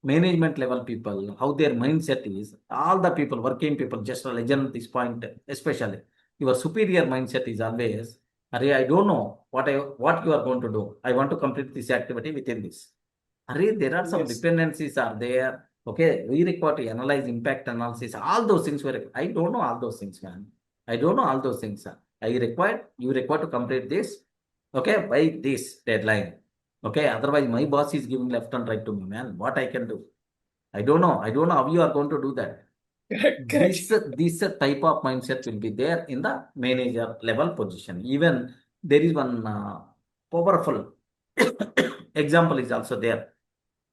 management level people, how their mindset is, all the people, working people, just a legend at this point, especially your superior mindset is always, Array, I don't know what you are going to do. I want to complete this activity within this. Array, there are some Yes. dependencies are there. Okay, we require to analyze impact analysis. All those things were, I don't know all those things, man. I don't know all those things. Sir. You require to complete this. Okay, by this deadline. Okay, otherwise my boss is giving left and right to me, man. What I can do? I don't know. I don't know how you are going to do that. Correct. This type of mindset will be there in the manager level position. Even there is one powerful example is also there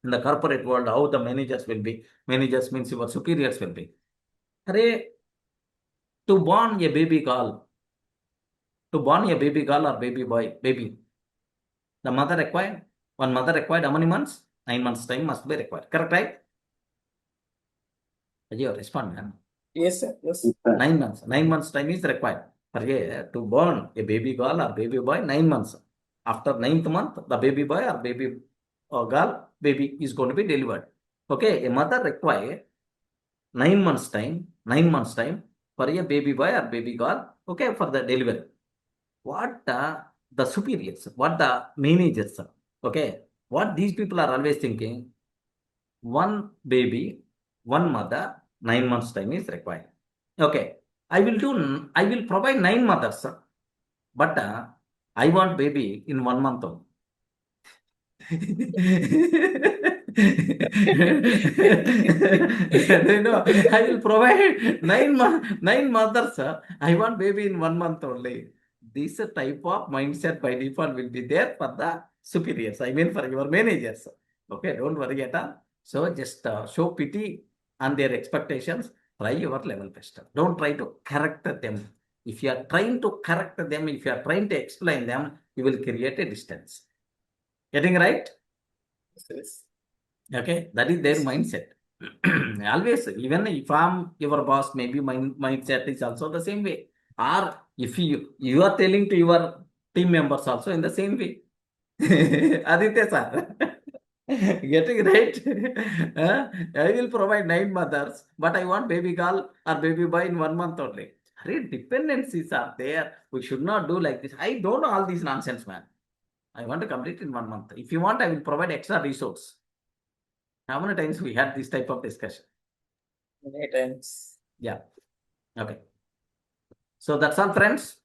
in the corporate world, how the managers will be. Managers means your superiors will be. Array, to born a baby girl, or baby boy, baby, the mother required, one mother required how many months? 9 months time must be required. Correct, right? Ajay, respond, man. Yes, sir. Yes. 9 months. 9 months time is required. For to born a baby girl or baby boy, 9 months. After 9th month, the baby boy or baby girl, baby is going to be delivered. Okay, a mother require 9 months time, 9 months time for a baby boy or baby girl, okay, for the delivery. What the superiors, what the managers, okay, what these people are always thinking, one baby, one mother, 9 months time is required. Okay, I will provide 9 mothers, but I want baby in 1 month only. I will provide nine mothers. I want baby in 1 month only. This type of mindset by default will be there for the superiors. I mean for your managers. Okay, don't worry at all. So just show pity on their expectations. Try your level best. Don't try to correct them. If you are trying to correct them, if you are trying to explain them, you will create a distance. Getting right? Yes. Okay, that is their mindset. Always, even if I'm your boss, maybe my mindset is also the same way. Or if you are telling to your team members also in the same way. Aditya sir, getting right? I will provide 9 mothers, but I want baby girl or baby boy in 1 month only. Dependencies are there. We should not do like this. I don't know all these nonsense, man. I want to complete in 1 month. If you want, I will provide extra resource. How many times we had this type of discussion? Many times. Yeah. Okay. So that's all, friends.